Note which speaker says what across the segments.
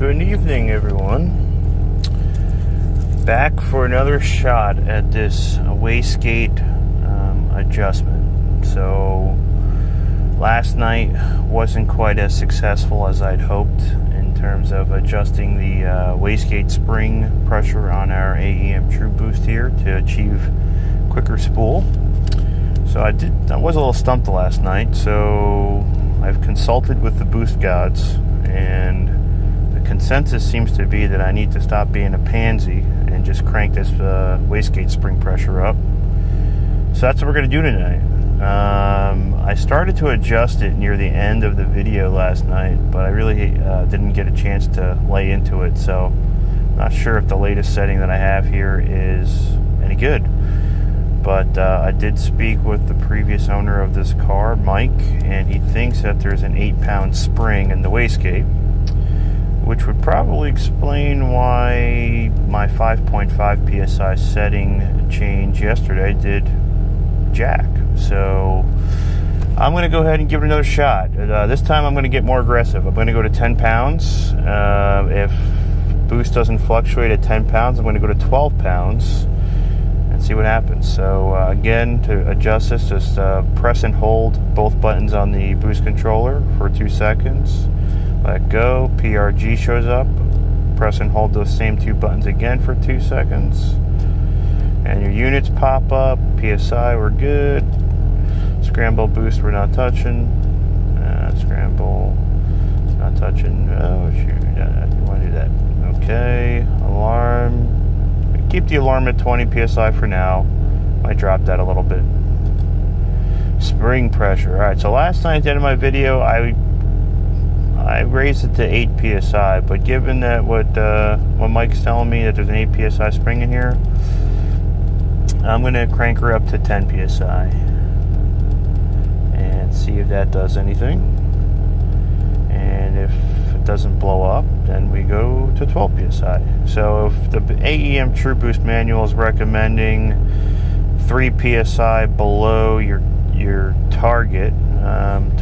Speaker 1: Good evening, everyone. Back for another shot at this wastegate adjustment. So last night wasn't quite as successful as I'd hoped in terms of adjusting the wastegate spring pressure on our AEM Truboost here to achieve quicker spool. So I was a little stumped last night, so I've consulted with the boost gods, and the consensus seems to be that I need to stop being a pansy and just crank this wastegate spring pressure up. So that's what we're going to do tonight. I started to adjust it near the end of the video last night, but I really didn't get a chance to lay into it, so I'm not sure if the latest setting that I have here is any good. But I did speak with the previous owner of this car, Mike, and he thinks that there's an 8-pound spring in the wastegate, which would probably explain why my 5.5 psi setting change yesterday did jack. So I'm going to go ahead and give it another shot. This time I'm going to get more aggressive. I'm going to go to 10 pounds. If boost doesn't fluctuate at 10 pounds, I'm going to go to 12 pounds. See what happens. So again, to adjust this, just press and hold both buttons on the boost controller for 2 seconds. Let go. PRG shows up. Press and hold those same 2 buttons again for 2 seconds. And your units pop up. PSI, we're good. Scramble boost, we're not touching. Scramble, not touching. Oh shoot, I didn't want to do that. Okay. Alarm. Keep the alarm at 20 psi for now. Might drop that a little bit. Spring pressure. Alright, so last night at the end of my video, I raised it to 8 psi, but given that what Mike's telling me, that there's an 8 psi spring in here, I'm going to crank her up to 10 psi and see if that does anything. And if it doesn't blow up, then we go to 12 psi. So if the AEM Truboost manual is recommending 3 psi below your target,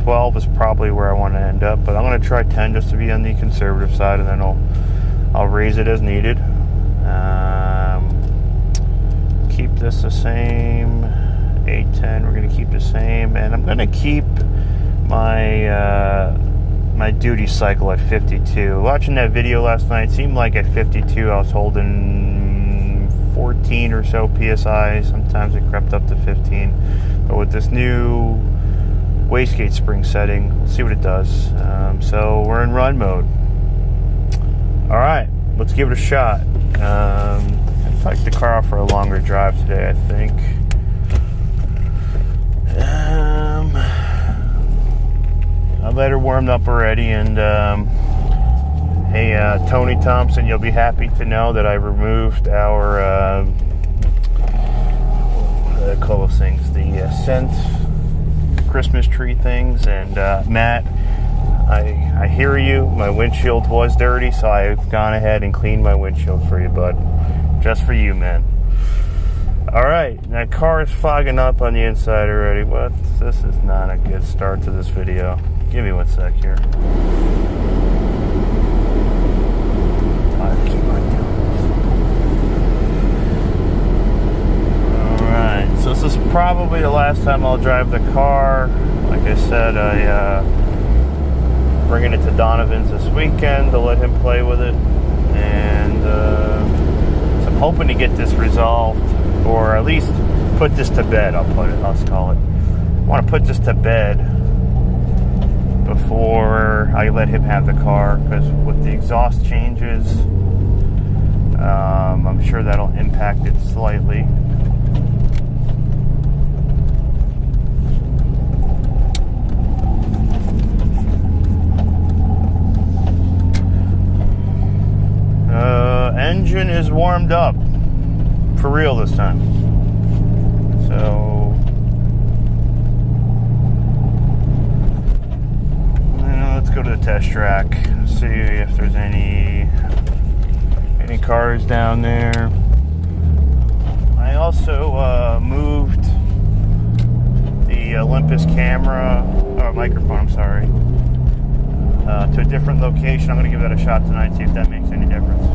Speaker 1: 12 is probably where I want to end up, but I'm going to try 10 just to be on the conservative side, and then I'll raise it as needed. Keep this the same. 810, we're going to keep the same, and I'm going to keep my my duty cycle at 52. Watching that video last night, it seemed like at 52 I was holding 14 or so psi. Sometimes it crept up to 15. But with this new wastegate spring setting, we'll see what it does. So we're in run mode. Alright, let's give it a shot. I'd take the car off for a longer drive today, I think. I've had her warmed up already, and hey, Tony Thompson, you'll be happy to know that I removed our what do they call those things? The scent Christmas tree things. And Matt, I hear you. My windshield was dirty, so I've gone ahead and cleaned my windshield for you, bud. Just for you, man. Alright, that car is fogging up on the inside already. What? This is not a good start to this video. Give me 1 sec here. Alright, so this is probably the last time I'll drive the car. Like I said, I'm bringing it to Donovan's this weekend to let him play with it. And so I'm hoping to get this resolved, or at least put this to bed, I'll call it. I want to put this to bed before I let him have the car, because with the exhaust changes, I'm sure that'll impact it slightly. Engine is warmed up for real this time. So let's go to the test track, see if there's any cars down there. I also moved the Olympus camera, or microphone, I'm sorry, to a different location. I'm going to give that a shot tonight, see if that makes any difference.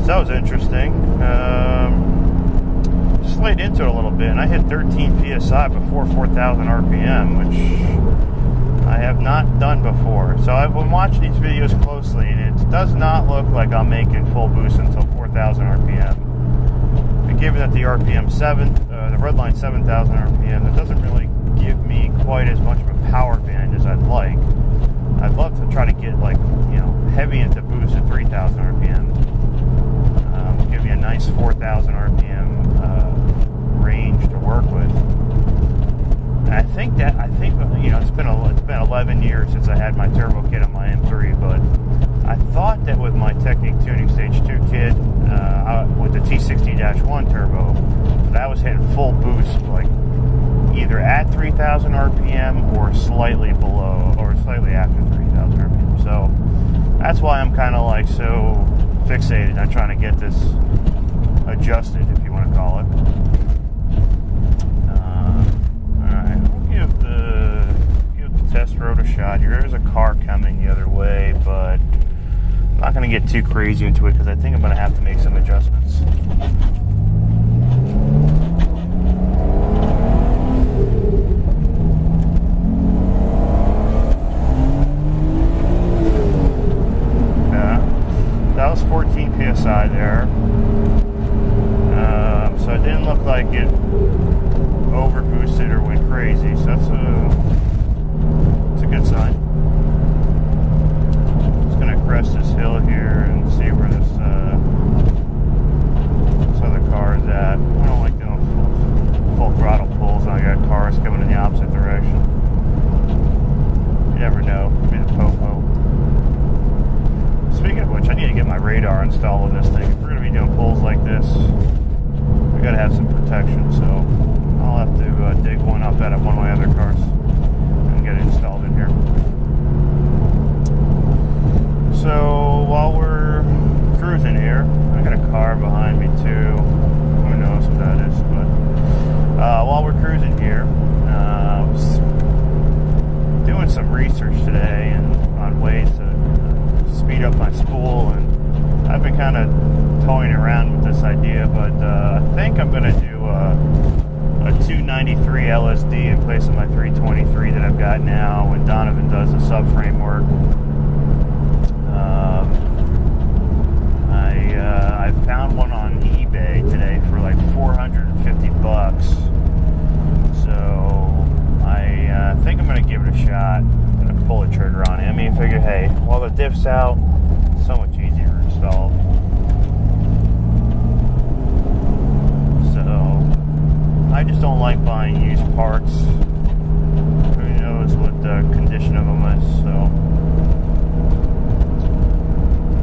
Speaker 1: That was interesting. Slid into it a little bit, and I hit 13 psi before 4,000 RPM, which I have not done before. So I've been watching these videos closely, and it does not look like I'm making full boost until 4,000 RPM. And given that the RPM the red line 7,000 RPM, that doesn't really give me quite as much of a power band as I'd like. I'd love to try to get heavy into boost at 3,000 RPM. Give you a nice 4,000 RPM range to work with. And I think it's been 11 years since I had my turbo kit on my M3, but I thought that with my Technique Tuning Stage 2 kit with the T60-1 turbo, that I was hitting full boost either at 3,000 RPM or slightly below or slightly after 3,000 RPM. So that's why I'm kind of so fixated on trying to get this adjusted, if you want to call it. Alright, we'll give the test road a shot here. There's a car coming the other way, but I'm not going to get too crazy into it because I think I'm going to have to make some adjustments. That was 14 psi there, so it didn't look like it over boosted or went crazy, so that's a good sign. Just gonna crest this hill here and see where this other car is at. I don't like doing full throttle pulls when I got cars coming in the opposite direction. You never know, could be the po-po. Speaking of which, I need to get my radar installed in this thing. If we're going to be doing pulls like this, we got to have some protection, so I'll have to dig one up out of one of my other cars and get it installed in here. So while we're cruising here, I got a car behind me too. Who knows what that is, but while we're cruising here, I was doing some research today and on ways to speed up my spool, and I've been kind of toying around with this idea, but I think I'm going to do a 293 LSD in place of my 323 that I've got now when Donovan does the subframe work. I found one on eBay today for like $450, so I think I'm going to give it a shot. I'm going to pull the trigger on it. I mean, figure, hey, while the diff's out, it's so much easier to install. So I just don't like buying used parts. Who knows what the condition of them is, so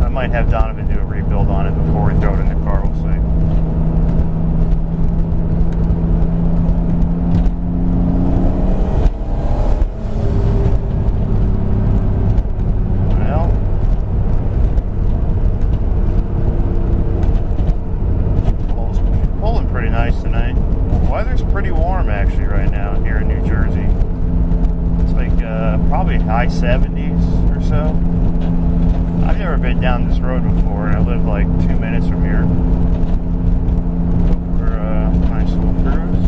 Speaker 1: I might have Donovan do a rebuild on it before we throw it in the car. We'll see. High 70s or so. I've never been down this road before, and I live like 2 minutes from here. Go for a nice little cruise.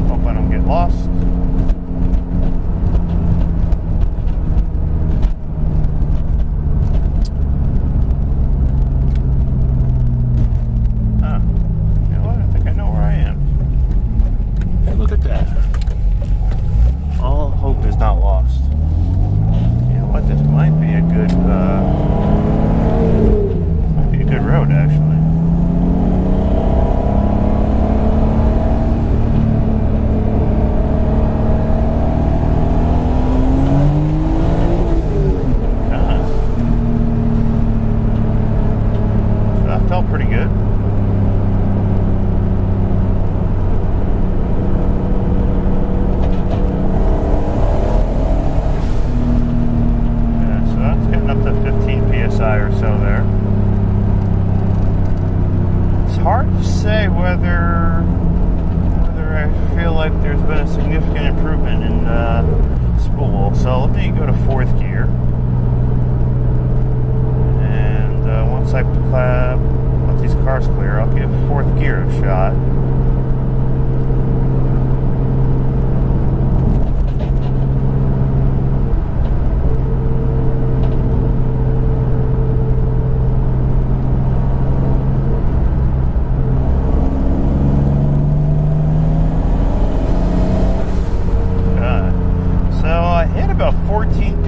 Speaker 1: Hope I don't get lost. You know what? I think I know where I am. Hey, look at that. All hope is not lost. You know what? This might be a good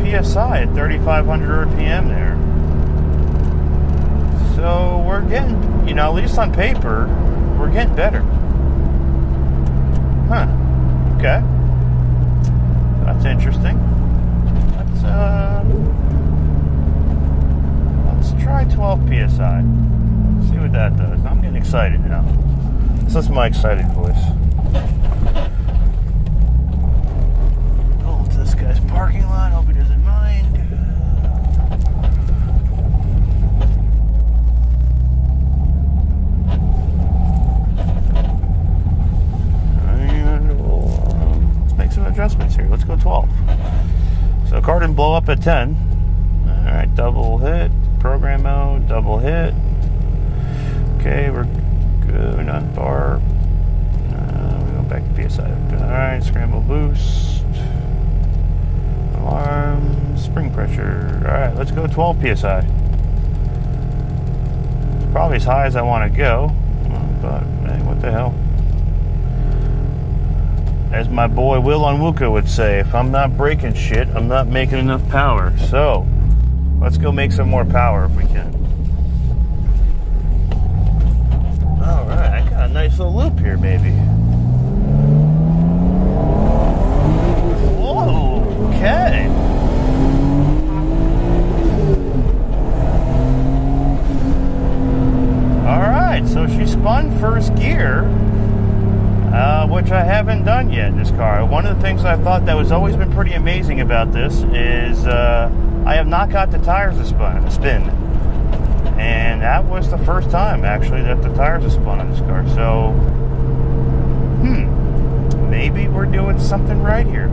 Speaker 1: PSI at 3,500 RPM there. So we're getting, at least on paper, we're getting better. Huh. Okay. That's interesting. Let's try 12 PSI. See what that does. I'm getting excited now. This is my excited voice. Pull into this guy's parking lot. Hope he doesn't mind. And let's make some adjustments here. Let's go 12. So car didn't blow up at 10. Alright, double hit. Program mode, double hit. Okay, we're good. On bar. We go back to PSI. Alright, scramble boost. Alarm. Spring pressure. Alright, let's go 12 PSI. It's probably as high as I want to go. But, hey, what the hell? As my boy Will Onwuka would say, if I'm not breaking shit, I'm not making enough power. So, let's go make some more power if we can. Alright, I got a nice little loop here, baby. Whoa, okay. Alright, so she spun first gear, which I haven't done yet in this car. One of the things I thought that was always been pretty amazing about this is I have not got the tires to spin. And that was the first time, actually, that the tires have spun on this car. So, maybe we're doing something right here.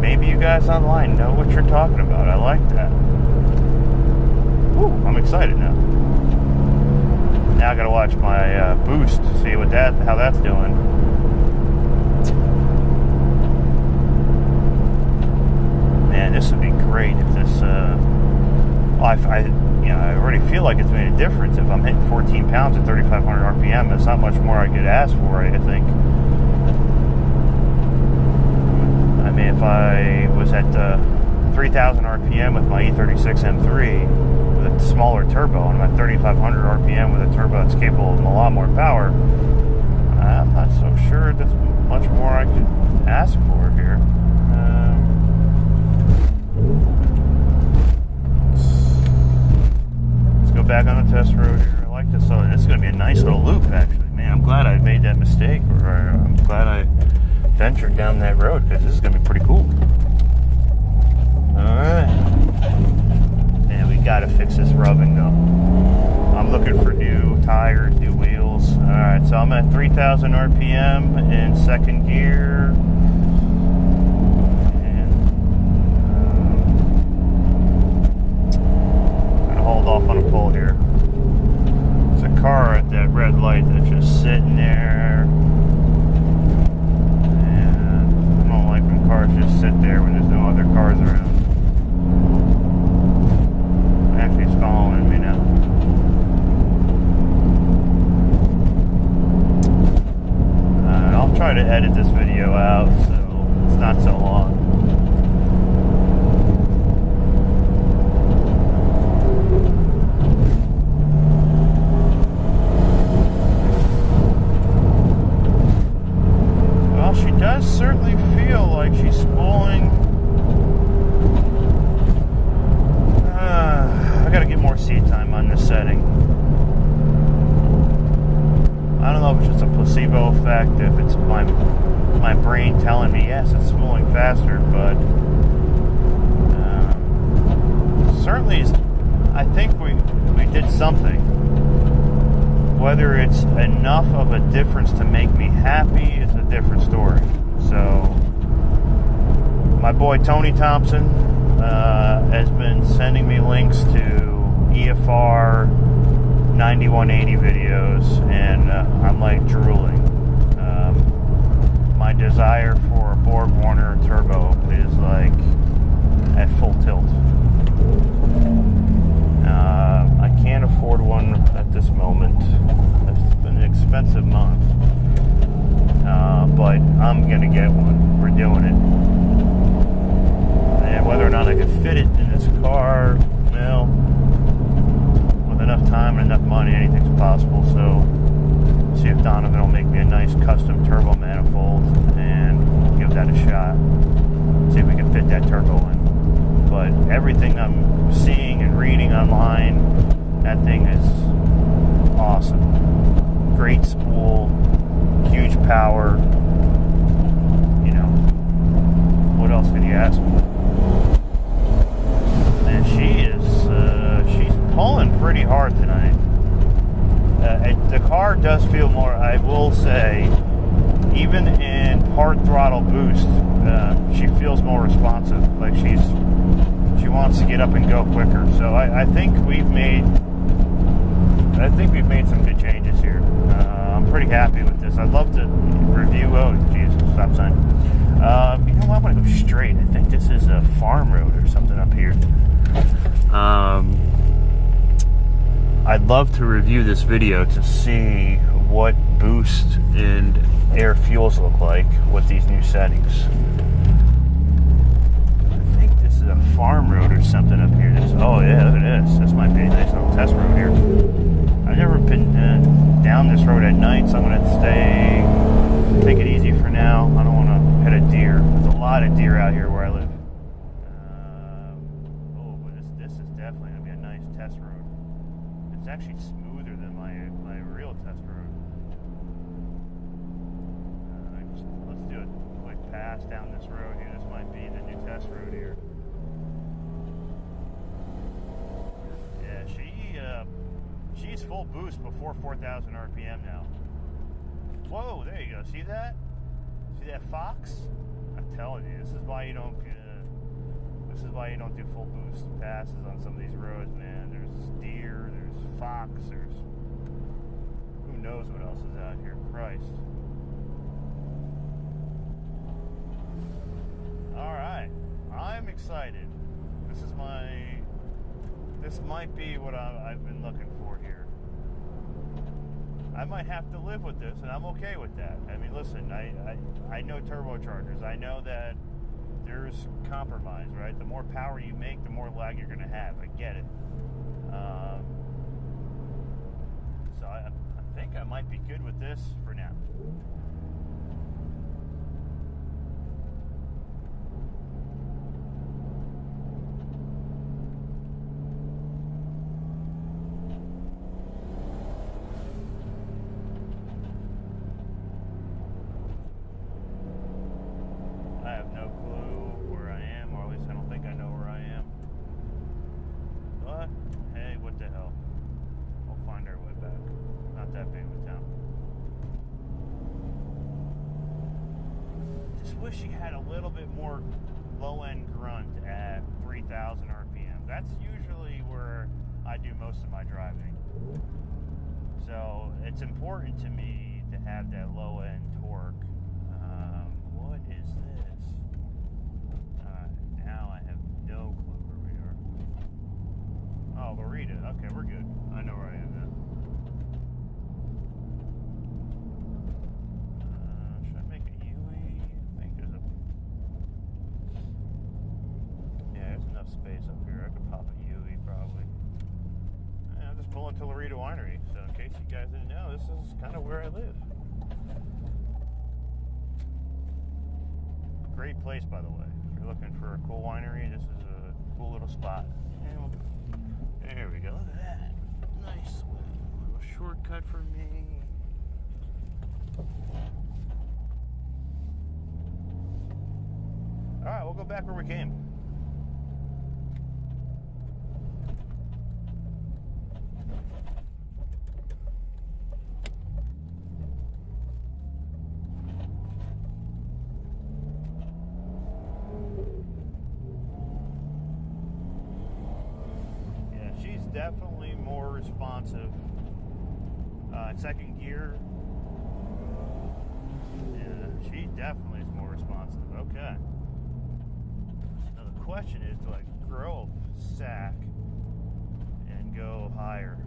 Speaker 1: Maybe you guys online know what you're talking about. I like that. Woo, I'm excited now. Now I gotta watch my boost, see how that's doing. Man, this would be great if this. I already feel like it's made a difference. If I'm hitting 14 pounds at 3,500 RPM, that's not much more I could ask for. I think. I mean, if I was at 3,000 RPM with my E36 M3 with a smaller turbo, and I'm at 3,500 RPM with a turbo that's capable of a lot more power, I'm not so sure there's much more I could ask for here. Let's go back on the test road here. I like this. So this is going to be a nice little loop, actually. Man, I'm glad I made that mistake, or I'm glad I ventured down that road, because this is going to be pretty cool. Alright. Man, we got to fix this rubbing, though. I'm looking for new tires, new wheels. Alright, so I'm at 3,000 RPM in second gear. Hold off on a pull here. There's a car at that red light that's just sitting there. And I don't like when cars just sit there when there's no other cars around. Actually, he's following me now. I'll try to edit this video out so it's not so long. Does certainly feel like she's spooling. I gotta get more seat time on this setting. I don't know if it's just a placebo effect, if it's my brain telling me yes, it's spooling faster, but certainly I think we did something. Whether it's enough of a difference to make me happy is a different story. So, my boy Tony Thompson has been sending me links to EFR 9180 videos, and I'm like drooling. My desire for a Borg Warner turbo is like at full tilt. I can't afford one at this moment. It's been an expensive month. But I'm gonna get one. We're doing it. And Whether or not I could fit it in this car, well, with enough time and enough money, anything's possible. So, see if Donovan will make me a nice custom turbo manifold and give that a shot. See if we can fit that turbo in. But everything I'm seeing and reading online, that thing is awesome. Great spool, huge power. You know, what else could you ask for? And she's pulling pretty hard tonight. The car does feel more, I will say, even in part throttle boost, she feels more responsive. Like she wants to get up and go quicker. So I think we've made some good changes here. I'm pretty happy with this. I'd love to review. Oh, Jesus, stop sign. You know what? I'm gonna go straight. I think this is a farm road or something up here. I'd love to review this video to see what boost and air fuels look like with these new settings. I think this is a farm road or something up here. Oh yeah, look at this. This might be a nice little test road here. I've never been down this road at night, so I'm going to take it easy for now. I don't want to hit a deer. There's a lot of deer out here where I live. But this is definitely going to be a nice test road. It's actually smoother than my real test road. Let's do a quick pass down this road here. This might be the new test road here. Yeah, she's full boost before 4,000 RPM now. Whoa, there you go. See that? See that fox? I'm telling you, this is why you don't do full boost passes on some of these roads, man. There's deer, there's fox, there's who knows what else is out here. Christ. All right, I'm excited. This might be what I've been looking for here. I might have to live with this, and I'm okay with that. I mean, listen, I know turbochargers. I know that there's compromise, right? The more power you make, the more lag you're going to have. I get it. So I think I might be good with this for now. I have no clue where I am, or at least I don't think I know where I am. But, hey, what the hell? We'll find our way back. Not that big of a town. Just wish you had a little bit more low-end grunt at 3,000 RPM. That's usually where I do most of my driving. So, it's important to me to have that low-end torque. What is this? Now I have no clue where we are. Oh, Loretta. Okay, we're good. I know where I am now. Should I make a UE? I think there's a... Yeah, there's enough space up here. I could pop a UE probably. I'm just pulling to Loretta Winery. So in case you guys didn't know, this is kind of where I live. Great place, by the way. If you're looking for a cool winery, this is a cool little spot. And there we go. Look at that. Nice little shortcut for me. All right, we'll go back where we came. Definitely more responsive. Second gear, yeah, she definitely is more responsive. Okay. Now the question is, do I grow a sack and go higher?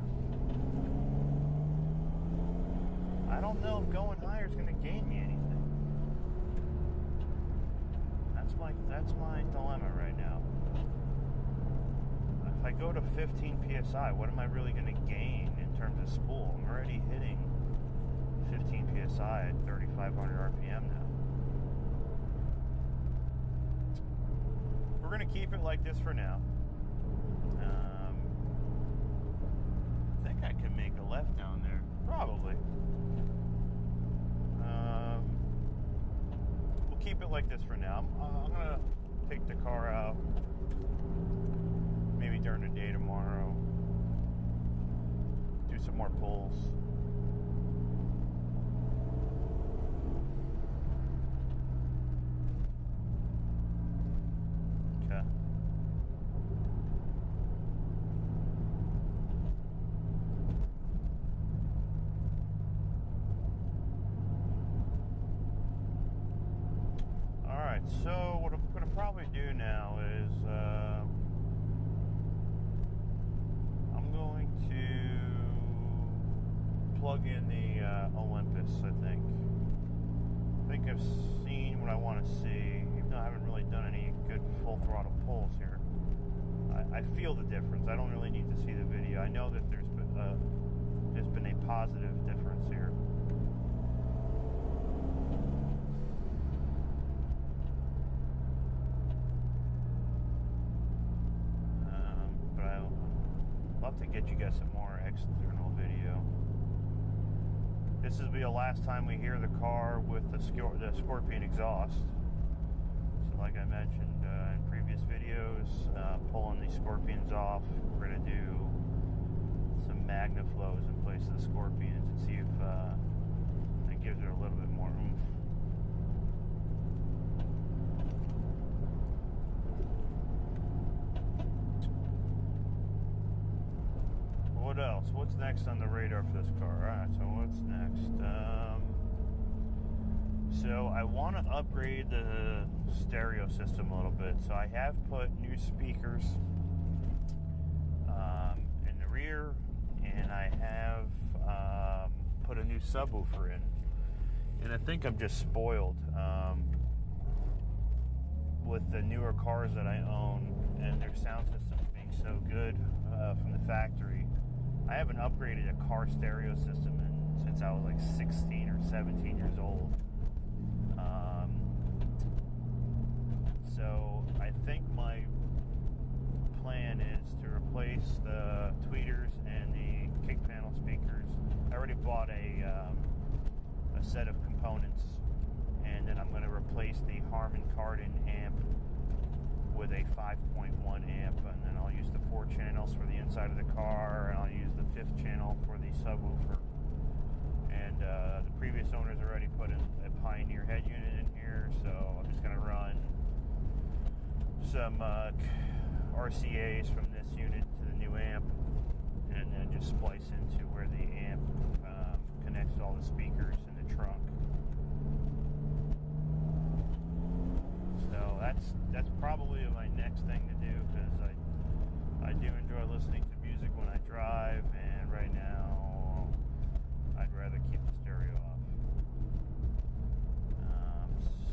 Speaker 1: I don't know if going higher is going to gain me anything. That's my dilemma right now. I go to 15 psi, what am I really going to gain in terms of spool? I'm already hitting 15 psi at 3,500 RPM now. We're going to keep it like this for now. I think I can make a left down there. Probably. We'll keep it like this for now. I'm going to take the car out maybe during the day tomorrow. Do some more pulls. So what I'm going to probably do now is I'm going to plug in the Olympus. I think I've seen what I want to see, even though I haven't really done any good full throttle pulls here. I feel the difference. I don't really need to see the video. I know that there's been a positive difference here. To get you guys some more external video. This will be the last time we hear the car with the Scorpion exhaust. So like I mentioned in previous videos, pulling these Scorpions off, we're going to do some MagnaFlows in place of the Scorpions and see if it gives it a little bit more oomph. What else? What's next on the radar for this car? Alright, so what's next? So I want to upgrade the stereo system a little bit. So I have put new speakers in the rear, and I have put a new subwoofer in. And I think I'm just spoiled with the newer cars that I own and their sound systems being so good from the factory. I haven't upgraded a car stereo system since I was like 16 or 17 years old. So I think my plan is to replace the tweeters and the kick panel speakers. I already bought a set of components, and then I'm going to replace the Harman Kardon amp with a 5.1 amp, and then I'll use the 4 channels for the inside of the car, and I'll use the 5th channel for the subwoofer. And the previous owners already put in a Pioneer head unit in here, so I'm just going to run some RCAs from this unit to the new amp, and then just splice into where the amp connects to all the speakers in the trunk. So that's probably my next thing to do, because I do enjoy listening to music when I drive, and right now I'd rather keep the stereo off.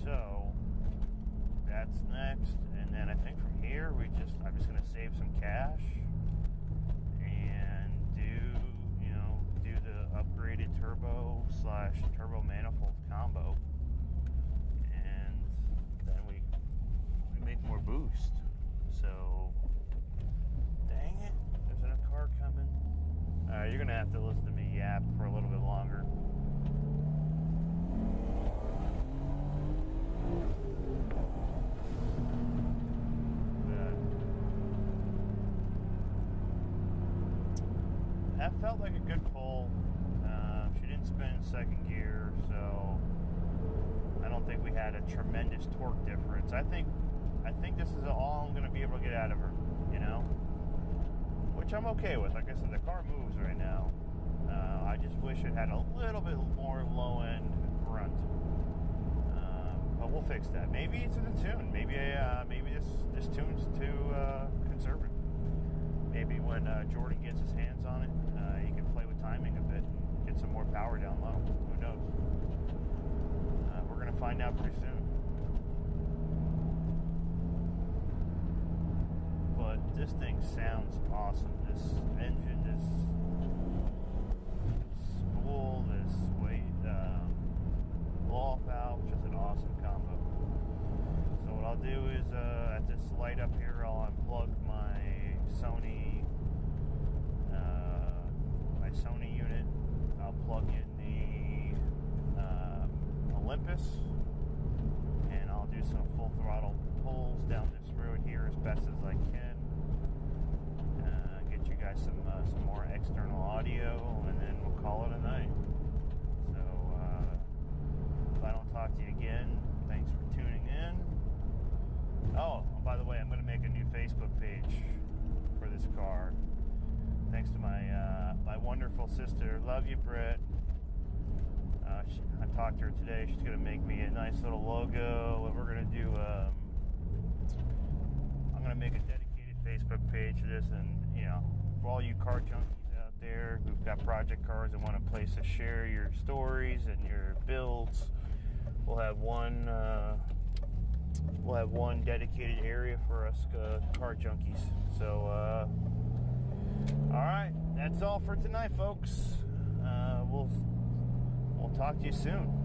Speaker 1: So that's next, and then I think from here I'm just going to save some cash and do the upgraded turbo/turbo manifold combo, and then we make more boost. So dang it, there's a car coming. Alright, you're gonna have to listen to me yap for a little bit longer. That felt like a good pull. She didn't spin in second gear, so I don't think we had a tremendous torque difference. I think this is all I'm going to be able to get out of her, which I'm okay with. Like I said, the car moves right now. I just wish it had a little bit more low-end grunt. But we'll fix that. Maybe it's in the tune. Maybe this tune's too conservative. Maybe when Jordan gets his hands on it, he can play with timing a bit and get some more power down low. Who knows? We're going to find out pretty soon. But this thing sounds awesome. This engine, this spool, this blow-off valve, just an awesome combo. So what I'll do is at this light up here, I'll unplug my Sony unit. I'll plug in the Olympus, and I'll do some full throttle pulls down this road here as best as I can. Get you guys some more external audio, and then we'll call it a night. So if I don't talk to you again, thanks for tuning in. Oh, by the way, I'm going to make a new Facebook page for this car. Thanks to my wonderful sister. Love you, Britt. I talked to her today. She's going to make me a nice little logo. And we're going to do, I'm going to make a dedicated Facebook page for this. And, you know, for all you car junkies out there who've got project cars and want a place to share your stories and your builds, we'll have one dedicated area for us car junkies. So, all right, that's all for tonight, folks. We'll talk to you soon.